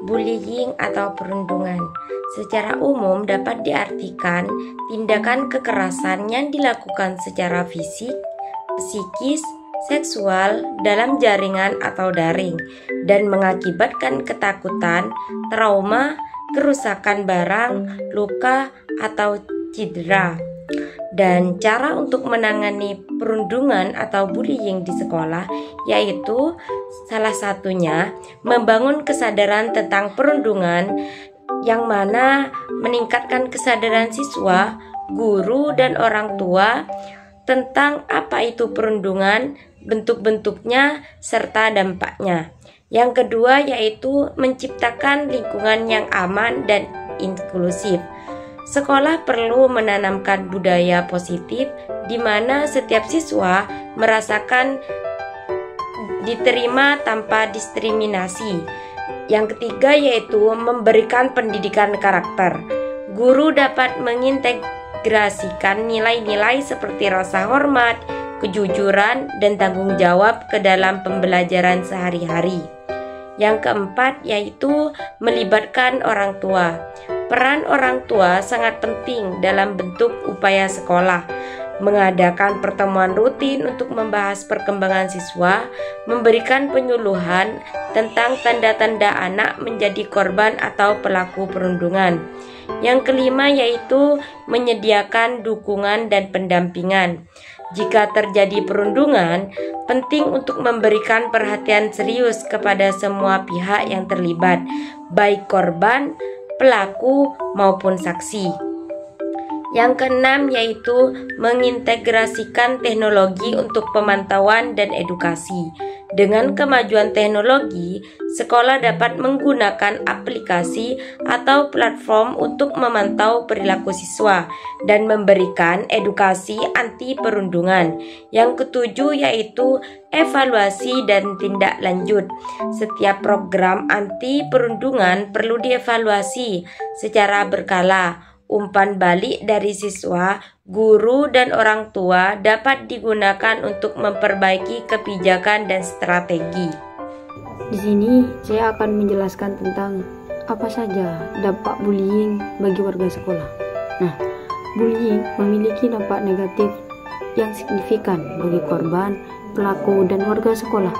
Bullying atau perundungan secara umum dapat diartikan tindakan kekerasan yang dilakukan secara fisik, psikis, seksual dalam jaringan atau daring dan mengakibatkan ketakutan, trauma, kerusakan barang, luka, atau cedera. Dan cara untuk menangani perundungan atau bullying di sekolah yaitu salah satunya membangun kesadaran tentang perundungan yang mana meningkatkan kesadaran siswa, guru, dan orang tua tentang apa itu perundungan, bentuk-bentuknya, serta dampaknya. Yang kedua yaitu menciptakan lingkungan yang aman dan inklusif. Sekolah perlu menanamkan budaya positif di mana setiap siswa merasakan diterima tanpa diskriminasi. Yang ketiga yaitu memberikan pendidikan karakter. Guru dapat mengintegrasikan nilai-nilai seperti rasa hormat, kejujuran, dan tanggung jawab ke dalam pembelajaran sehari-hari. Yang keempat yaitu melibatkan orang tua. Peran orang tua sangat penting dalam bentuk upaya sekolah, mengadakan pertemuan rutin untuk membahas perkembangan siswa, memberikan penyuluhan tentang tanda-tanda anak menjadi korban atau pelaku perundungan. Yang kelima yaitu menyediakan dukungan dan pendampingan. Jika terjadi perundungan, penting untuk memberikan perhatian serius kepada semua pihak yang terlibat, baik korban, pelaku, maupun saksi. Yang keenam yaitu mengintegrasikan teknologi untuk pemantauan dan edukasi. Dengan kemajuan teknologi, sekolah dapat menggunakan aplikasi atau platform untuk memantau perilaku siswa dan memberikan edukasi anti perundungan. Yang ketujuh yaitu evaluasi dan tindak lanjut. Setiap program anti perundungan perlu dievaluasi secara berkala. Umpan balik dari siswa, guru, dan orang tua dapat digunakan untuk memperbaiki kebijakan dan strategi. Di sini saya akan menjelaskan tentang apa saja dampak bullying bagi warga sekolah. Nah, bullying memiliki dampak negatif yang signifikan bagi korban, pelaku, dan warga sekolah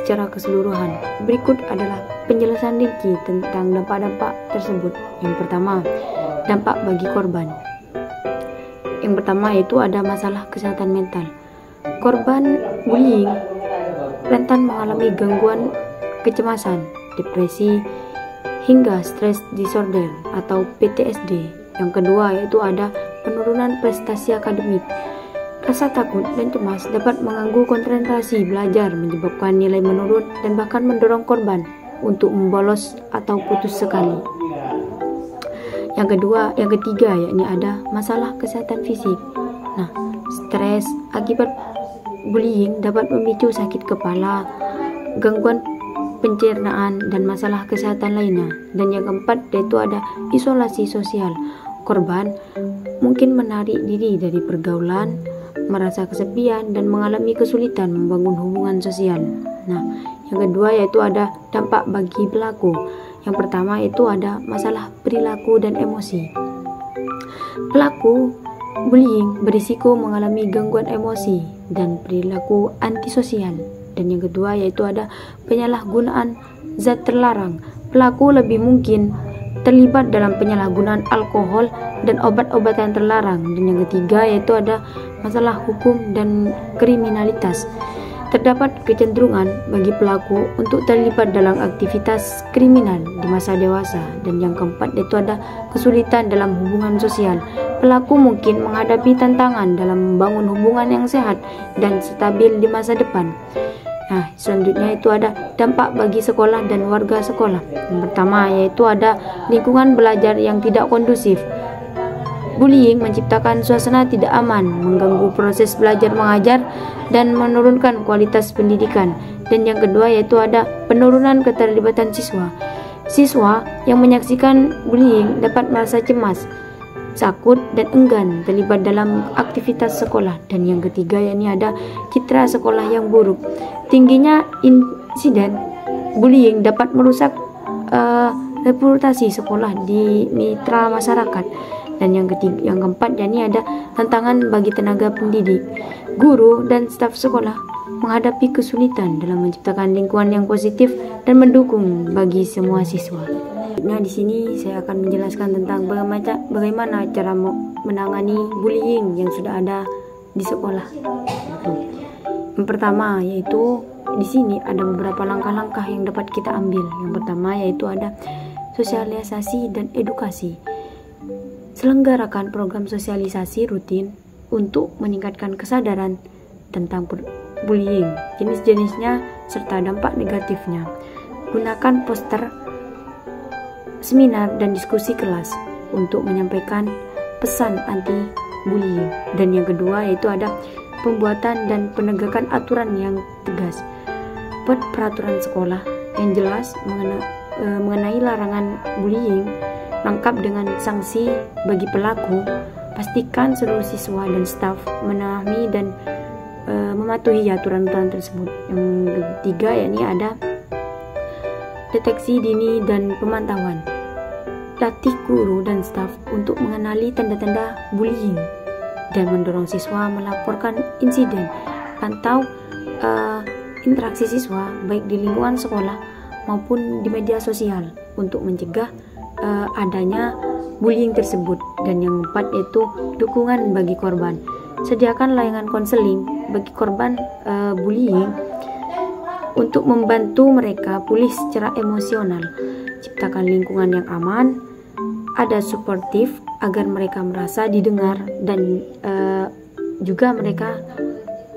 secara keseluruhan. Berikut adalah penjelasan rinci tentang dampak-dampak tersebut. Yang pertama, dampak bagi korban. Yang pertama yaitu ada masalah kesehatan mental. Korban bullying rentan mengalami gangguan kecemasan, depresi, hingga stress disorder atau PTSD. Yang kedua yaitu ada penurunan prestasi akademik. Rasa takut dan cemas dapat mengganggu konsentrasi belajar, menyebabkan nilai menurun dan bahkan mendorong korban untuk membolos atau putus sekali. Yang ketiga yakni ada masalah kesehatan fisik. Nah, stres akibat bullying dapat memicu sakit kepala, gangguan pencernaan, dan masalah kesehatan lainnya. Dan yang keempat yaitu ada isolasi sosial. Korban mungkin menarik diri dari pergaulan, merasa kesepian, dan mengalami kesulitan membangun hubungan sosial. Nah, yang kedua yaitu ada dampak bagi pelaku. Yang pertama itu ada masalah perilaku dan emosi. Pelaku bullying berisiko mengalami gangguan emosi dan perilaku antisosial. Dan yang kedua yaitu ada penyalahgunaan zat terlarang. Pelaku lebih mungkin terlibat dalam penyalahgunaan alkohol dan obat-obatan terlarang. Dan yang ketiga yaitu ada masalah hukum dan kriminalitas. Terdapat kecenderungan bagi pelaku untuk terlibat dalam aktivitas kriminal di masa dewasa. Dan yang keempat yaitu ada kesulitan dalam hubungan sosial. Pelaku mungkin menghadapi tantangan dalam membangun hubungan yang sehat dan stabil di masa depan. Nah, selanjutnya itu ada dampak bagi sekolah dan warga sekolah. Yang pertama yaitu ada lingkungan belajar yang tidak kondusif. Bullying menciptakan suasana tidak aman, mengganggu proses belajar mengajar, dan menurunkan kualitas pendidikan. Dan yang kedua yaitu ada penurunan keterlibatan siswa. Siswa yang menyaksikan bullying dapat merasa cemas, takut, dan enggan terlibat dalam aktivitas sekolah. Dan yang ketiga yakni ada citra sekolah yang buruk. Tingginya insiden bullying dapat merusak reputasi sekolah di mitra masyarakat. Dan yang keempat, yakni ada tantangan bagi tenaga pendidik, guru dan staf sekolah menghadapi kesulitan dalam menciptakan lingkungan yang positif dan mendukung bagi semua siswa. Nah, di sini saya akan menjelaskan tentang bagaimana cara menangani bullying yang sudah ada di sekolah. Yang pertama yaitu di sini ada beberapa langkah-langkah yang dapat kita ambil. Yang pertama yaitu ada sosialisasi dan edukasi. Selenggarakan program sosialisasi rutin untuk meningkatkan kesadaran tentang bullying, jenis-jenisnya serta dampak negatifnya. Gunakan poster, seminar dan diskusi kelas untuk menyampaikan pesan anti bullying. Dan yang kedua yaitu ada pembuatan dan penegakan aturan yang tegas. Buat peraturan sekolah yang jelas mengenai larangan bullying, lengkap dengan sanksi bagi pelaku. Pastikan seluruh siswa dan staf memahami dan mematuhi aturan-aturan tersebut. Yang ketiga yakni ada deteksi dini dan pemantauan. Latih guru dan staf untuk mengenali tanda-tanda bullying dan mendorong siswa melaporkan insiden. Pantau interaksi siswa baik di lingkungan sekolah maupun di media sosial untuk mencegah adanya bullying tersebut. Dan yang keempat yaitu dukungan bagi korban. Sediakan layanan konseling bagi korban bullying untuk membantu mereka pulih secara emosional. Ciptakan lingkungan yang aman, ada suportif agar mereka merasa didengar dan juga mereka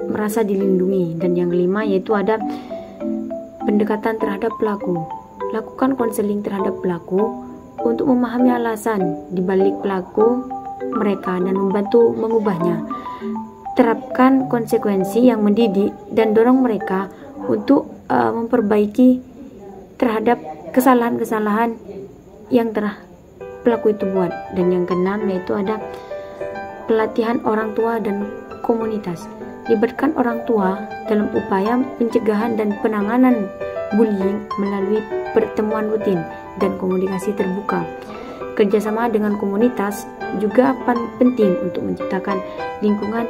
merasa dilindungi. Dan yang kelima yaitu ada pendekatan terhadap pelaku. Lakukan konseling terhadap pelaku untuk memahami alasan dibalik pelaku mereka dan membantu mengubahnya. Terapkan konsekuensi yang mendidik dan dorong mereka untuk memperbaiki terhadap kesalahan-kesalahan yang telah pelaku itu buat. Dan yang keenam yaitu ada pelatihan orang tua dan komunitas. Libatkan orang tua dalam upaya pencegahan dan penanganan bullying melalui pertemuan rutin dan komunikasi terbuka. Kerjasama dengan komunitas juga penting untuk menciptakan lingkungan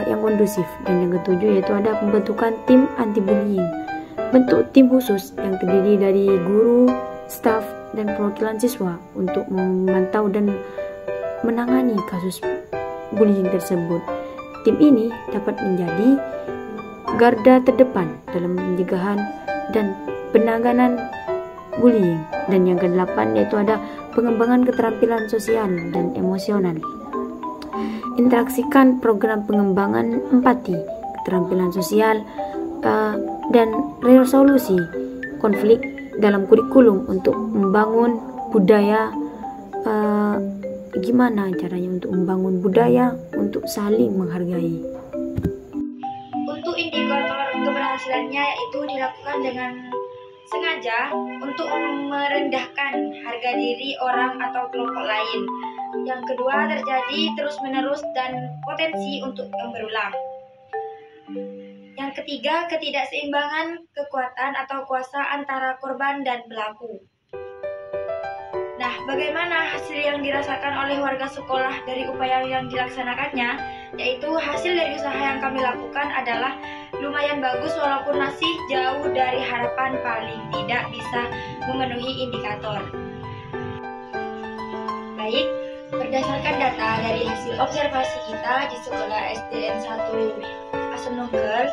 yang kondusif. Dan yang ketujuh yaitu ada pembentukan tim anti bullying. Bentuk tim khusus yang terdiri dari guru, staf, dan perwakilan siswa untuk memantau dan menangani kasus bullying tersebut. Tim ini dapat menjadi garda terdepan dalam pencegahan dan penanganan bullying. Dan yang kedelapan yaitu ada pengembangan keterampilan sosial dan emosional. Interaksikan program pengembangan empati, keterampilan sosial, dan resolusi konflik dalam kurikulum untuk membangun budaya. Gimana caranya untuk membangun budaya untuk saling menghargai. Untuk indikator keberhasilannya yaitu dilakukan dengan sengaja untuk merendahkan harga diri orang atau kelompok lain. Yang kedua, terjadi terus-menerus dan potensi untuk yang berulang. Yang ketiga, ketidakseimbangan kekuatan atau kuasa antara korban dan pelaku. Nah, bagaimana hasil yang dirasakan oleh warga sekolah dari upaya yang dilaksanakannya? Yaitu hasil dari usaha yang kami lakukan adalah lumayan bagus walaupun masih jauh dari harapan, paling tidak bisa memenuhi indikator. Baik, berdasarkan data dari hasil observasi kita di sekolah SDN 1 Asemnunggal,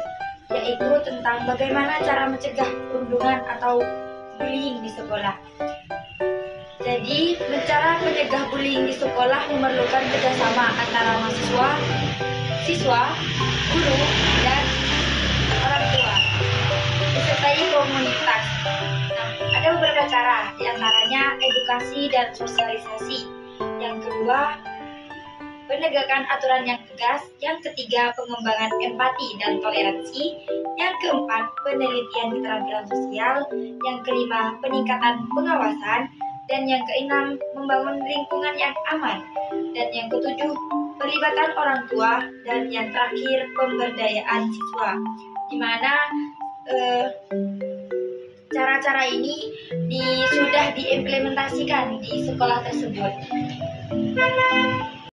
yaitu tentang bagaimana cara mencegah perundungan atau bullying di sekolah. Jadi, cara mencegah bullying di sekolah memerlukan kerjasama antara mahasiswa, siswa, guru, dan orang tua, disertai komunitas. Nah, ada beberapa cara, diantaranya edukasi dan sosialisasi. Yang kedua, penegakan aturan yang tegas. Yang ketiga, pengembangan empati dan toleransi. Yang keempat, penelitian keterampilan sosial. Yang kelima, peningkatan pengawasan. Dan yang keenam, membangun lingkungan yang aman. Dan yang ketujuh, pelibatan orang tua. Dan yang terakhir, pemberdayaan siswa. Di mana cara-cara ini sudah diimplementasikan di sekolah tersebut.